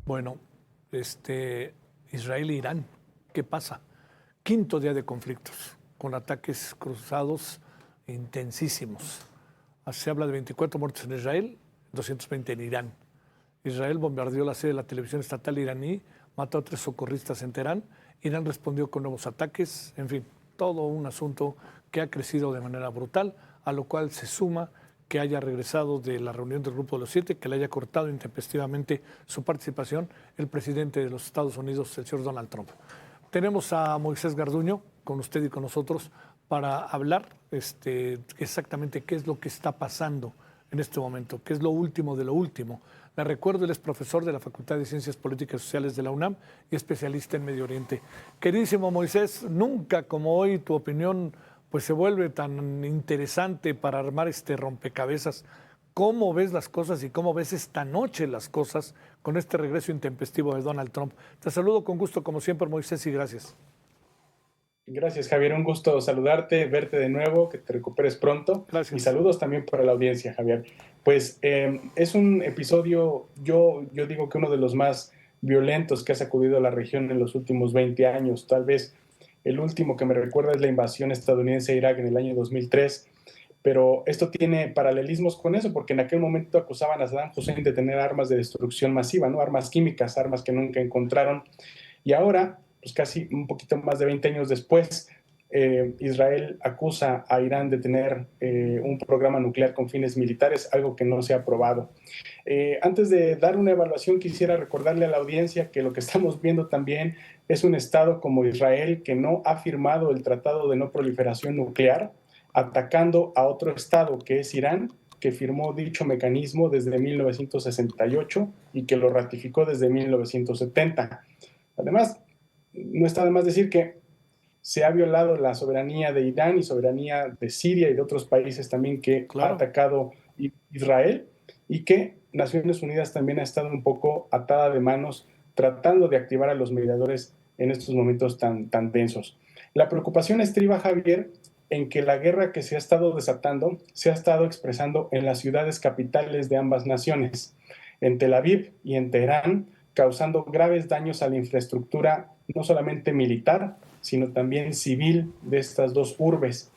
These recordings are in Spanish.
Bueno, Israel e Irán, ¿qué pasa? Quinto día de conflictos, con ataques cruzados intensísimos. Se habla de 24 muertos en Israel, 220 en Irán. Israel bombardeó la sede de la televisión estatal iraní, mató a 3 socorristas en Teherán. Irán respondió con nuevos ataques, en fin, todo un asunto que ha crecido de manera brutal, a lo cual se suma que haya regresado de la reunión del Grupo de los Siete, que le haya cortado intempestivamente su participación el presidente de los Estados Unidos, el señor Donald Trump. Tenemos a Moisés Garduño con usted y con nosotros para hablar exactamente qué es lo que está pasando en este momento, qué es lo último de lo último. Le recuerdo, él es profesor de la Facultad de Ciencias Políticas y Sociales de la UNAM y especialista en Medio Oriente. Queridísimo Moisés, nunca como hoy tu opinión pues se vuelve tan interesante para armar este rompecabezas. ¿Cómo ves las cosas y cómo ves esta noche las cosas con este regreso intempestivo de Donald Trump? Te saludo con gusto como siempre, Moisés, y gracias. Gracias, Javier. Un gusto saludarte, verte de nuevo, que te recuperes pronto. Y Gracias. saludos también para la audiencia, Javier. Pues es un episodio, yo digo que uno de los más violentos que ha sacudido a la región en los últimos 20 años. Tal vez el último que me recuerda es la invasión estadounidense a Irak en el año 2003. Pero esto tiene paralelismos con eso, porque en aquel momento acusaban a Saddam Hussein de tener armas de destrucción masiva, ¿no? Armas químicas, armas que nunca encontraron. Y ahora, pues casi un poquito más de 20 años después, Israel acusa a Irán de tener un programa nuclear con fines militares, algo que no se ha probado. Antes de dar una evaluación, quisiera recordarle a la audiencia que lo que estamos viendo también es un Estado como Israel que no ha firmado el Tratado de No Proliferación Nuclear, atacando a otro Estado que es Irán, que firmó dicho mecanismo desde 1968 y que lo ratificó desde 1970. Además, no está de más decir que se ha violado la soberanía de Irán y soberanía de Siria y de otros países también que ha Claro. atacado Israel, y que Naciones Unidas también ha estado un poco atada de manos tratando de activar a los mediadores en estos momentos tan densos. La preocupación estriba, Javier, en que la guerra que se ha estado desatando se ha estado expresando en las ciudades capitales de ambas naciones, en Tel Aviv y en Teherán, causando graves daños a la infraestructura, no solamente militar, sino también civil de estas dos urbes.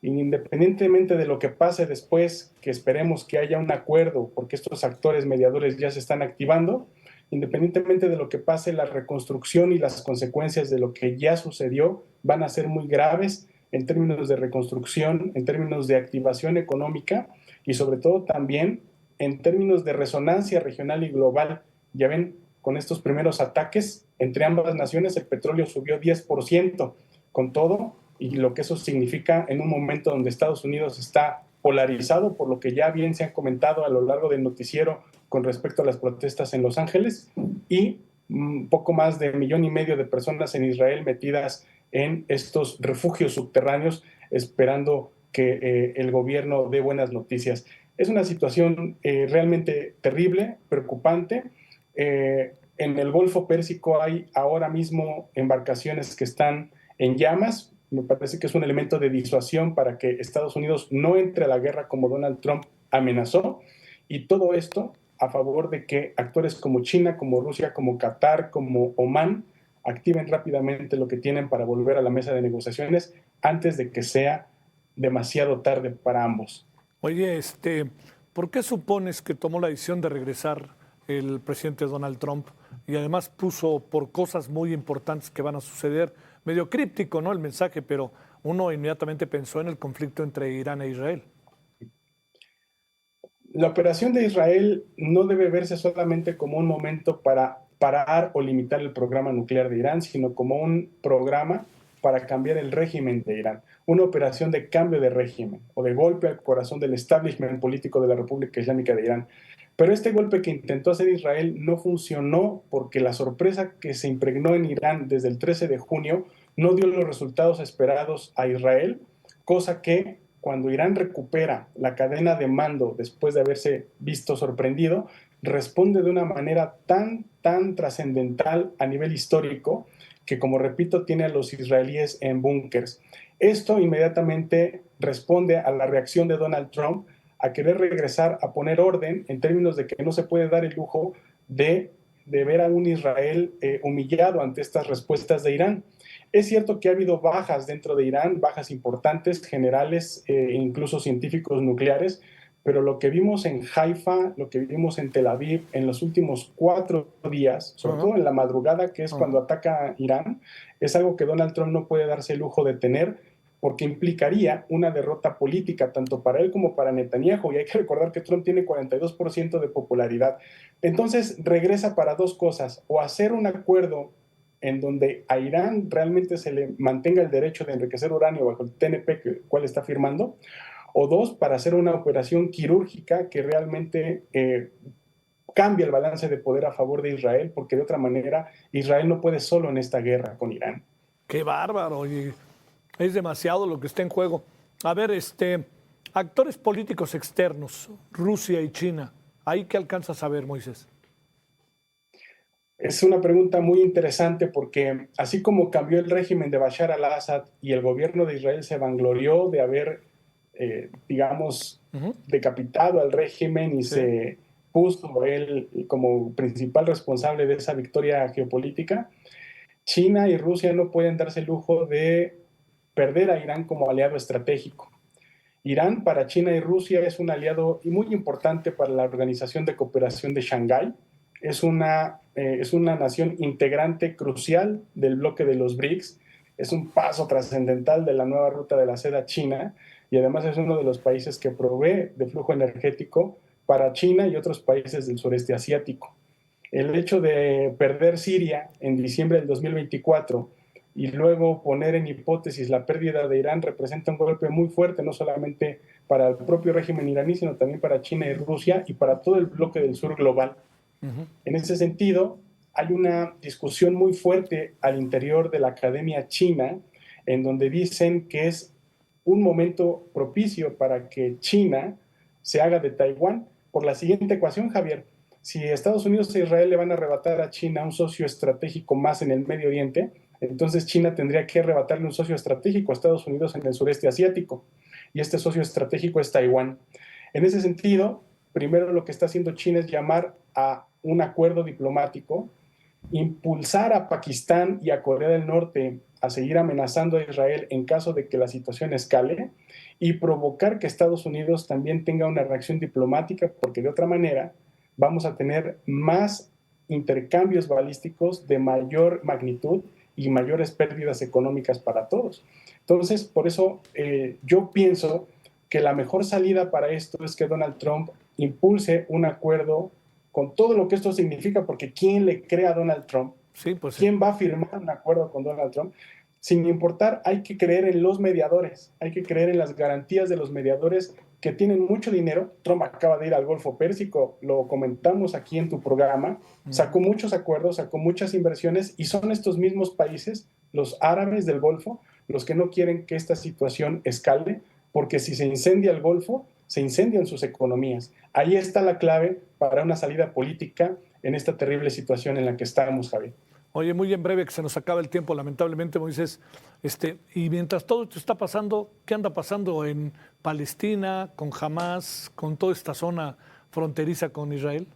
Independientemente de lo que pase después, que esperemos que haya un acuerdo, porque estos actores mediadores ya se están activando, independientemente de lo que pase, la reconstrucción y las consecuencias de lo que ya sucedió van a ser muy graves en términos de reconstrucción, en términos de activación económica y sobre todo también en términos de resonancia regional y global. Ya ven, con estos primeros ataques entre ambas naciones el petróleo subió 10%, con todo y lo que eso significa en un momento donde Estados Unidos está polarizado, por lo que ya bien se han comentado a lo largo del noticiero con respecto a las protestas en Los Ángeles, y poco más de 1,5 millones de personas en Israel metidas en estos refugios subterráneos esperando que el gobierno dé buenas noticias. Es una situación realmente terrible, preocupante. En el Golfo Pérsico hay ahora mismo embarcaciones que están en llamas. Me parece que es un elemento de disuasión para que Estados Unidos no entre a la guerra como Donald Trump amenazó. Y todo esto a favor de que actores como China, como Rusia, como Qatar, como Omán activen rápidamente lo que tienen para volver a la mesa de negociaciones antes de que sea demasiado tarde para ambos. Oye, ¿por qué supones que tomó la decisión de regresar el presidente Donald Trump y además puso por cosas muy importantes que van a suceder? Medio críptico, ¿no? El mensaje, pero uno inmediatamente pensó en el conflicto entre Irán e Israel. La operación de Israel no debe verse solamente como un momento para parar o limitar el programa nuclear de Irán, sino como un programa para cambiar el régimen de Irán, una operación de cambio de régimen o de golpe al corazón del establishment político de la República Islámica de Irán. Pero este golpe que intentó hacer Israel no funcionó porque la sorpresa que se impregnó en Irán desde el 13 de junio no dio los resultados esperados a Israel, cosa que cuando Irán recupera la cadena de mando después de haberse visto sorprendido, responde de una manera tan trascendental a nivel histórico que, como repito, tiene a los israelíes en búnkers. Esto inmediatamente responde a la reacción de Donald Trump a querer regresar a poner orden en términos de que no se puede dar el lujo de de ver a un Israel humillado ante estas respuestas de Irán. Es cierto que ha habido bajas dentro de Irán, bajas importantes, generales, incluso científicos nucleares, pero lo que vimos en Haifa, lo que vimos en Tel Aviv en los últimos 4 días, sobre todo en la madrugada, que es cuando ataca Irán, es algo que Donald Trump no puede darse el lujo de tener, porque implicaría una derrota política tanto para él como para Netanyahu, y hay que recordar que Trump tiene 42% de popularidad. Entonces regresa para dos cosas: o hacer un acuerdo en donde a Irán realmente se le mantenga el derecho de enriquecer uranio bajo el TNP, cual está firmando, o dos, para hacer una operación quirúrgica que realmente cambie el balance de poder a favor de Israel, porque de otra manera Israel no puede solo en esta guerra con Irán. Qué bárbaro, y es demasiado lo que está en juego. A ver, actores políticos externos, Rusia y China, ¿ahí qué alcanzas a ver, Moisés? Es una pregunta muy interesante, porque así como cambió el régimen de Bashar al-Assad y el gobierno de Israel se vanglorió de haber, digamos, decapitado al régimen y se puso él como principal responsable de esa victoria geopolítica, China y Rusia no pueden darse el lujo de perder a Irán como aliado estratégico. Irán para China y Rusia es un aliado muy importante para la Organización de Cooperación de Shanghái. Es una nación integrante crucial del bloque de los BRICS. Es un paso trascendental de la nueva ruta de la seda china, y además es uno de los países que provee de flujo energético para China y otros países del sureste asiático. El hecho de perder Siria en diciembre del 2024 y luego poner en hipótesis la pérdida de Irán representa un golpe muy fuerte, no solamente para el propio régimen iraní, sino también para China y Rusia y para todo el bloque del sur global. En ese sentido, hay una discusión muy fuerte al interior de la academia china, en donde dicen que es un momento propicio para que China se haga de Taiwán por la siguiente ecuación, Javier. Si Estados Unidos e Israel le van a arrebatar a China un socio estratégico más en el Medio Oriente, entonces China tendría que arrebatarle un socio estratégico a Estados Unidos en el sureste asiático, y este socio estratégico es Taiwán. En ese sentido, primero lo que está haciendo China es llamar a un acuerdo diplomático, impulsar a Pakistán y a Corea del Norte a seguir amenazando a Israel en caso de que la situación escale, y provocar que Estados Unidos también tenga una reacción diplomática, porque de otra manera vamos a tener más intercambios balísticos de mayor magnitud y mayores pérdidas económicas para todos. Entonces, por eso yo pienso que la mejor salida para esto es que Donald Trump impulse un acuerdo con todo lo que esto significa, porque ¿quién le cree a Donald Trump? Sí, pues sí. ¿Quién va a firmar un acuerdo con Donald Trump? Sin importar, hay que creer en los mediadores, hay que creer en las garantías de los mediadores que tienen mucho dinero. Trump acaba de ir al Golfo Pérsico, lo comentamos aquí en tu programa, sacó muchos acuerdos, sacó muchas inversiones, y son estos mismos países, los árabes del Golfo, los que no quieren que esta situación escale, porque si se incendia el Golfo, se incendian sus economías. Ahí está la clave para una salida política en esta terrible situación en la que estamos, Javier. Oye, muy en breve, que se nos acaba el tiempo, lamentablemente, Moisés. Y mientras todo esto está pasando, ¿qué anda pasando en Palestina, con Hamas, con toda esta zona fronteriza con Israel?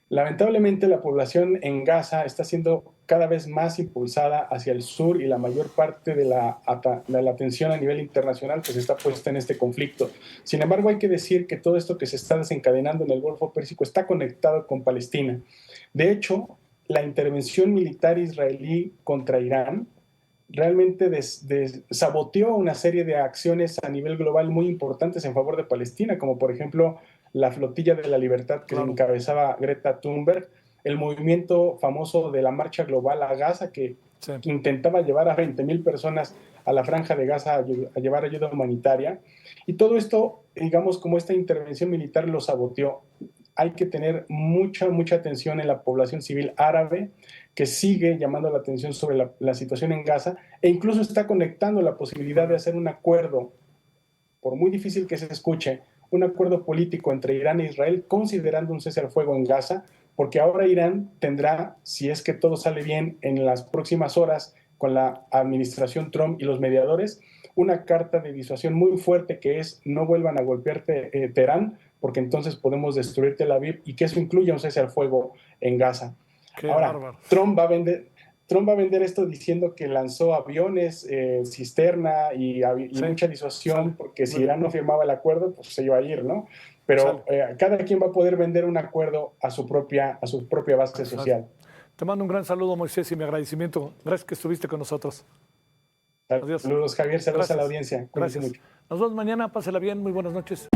Lamentablemente, la población en Gaza está siendo cada vez más impulsada hacia el sur, y la mayor parte de la atención a nivel internacional pues está puesta en este conflicto. Sin embargo, hay que decir que todo esto que se está desencadenando en el Golfo Pérsico está conectado con Palestina. De hecho, la intervención militar israelí contra Irán realmente saboteó una serie de acciones a nivel global muy importantes en favor de Palestina, como por ejemplo la Flotilla de la Libertad que encabezaba Greta Thunberg, el movimiento famoso de la Marcha Global a Gaza, que intentaba llevar a 20,000 personas a la Franja de Gaza a llevar ayuda humanitaria. Y todo esto, digamos, como esta intervención militar lo saboteó. Hay que tener mucha atención en la población civil árabe, que sigue llamando la atención sobre la situación en Gaza, e incluso está conectando la posibilidad de hacer un acuerdo, por muy difícil que se escuche, un acuerdo político entre Irán e Israel, considerando un cese al fuego en Gaza, porque ahora Irán tendrá, si es que todo sale bien en las próximas horas con la administración Trump y los mediadores, una carta de disuasión muy fuerte, que es: no vuelvan a golpear Teherán, porque entonces podemos destruir Tel Aviv y que eso incluya un cese al fuego en Gaza. Qué Ahora, bárbaro. Trump va a vender esto diciendo que lanzó aviones, cisterna y Sí, mucha disuasión, sale. porque si Muy bien. Irán no firmaba el acuerdo, pues se iba a ir, ¿no? Pero cada quien va a poder vender un acuerdo a su propia base social. Te mando un gran saludo, Moisés, y mi agradecimiento. Gracias que estuviste con nosotros. Adiós. Saludos, Javier. Saludos a la Gracias. audiencia. Cuídense Gracias. mucho. Nos vemos mañana. Pásela bien. Muy buenas noches.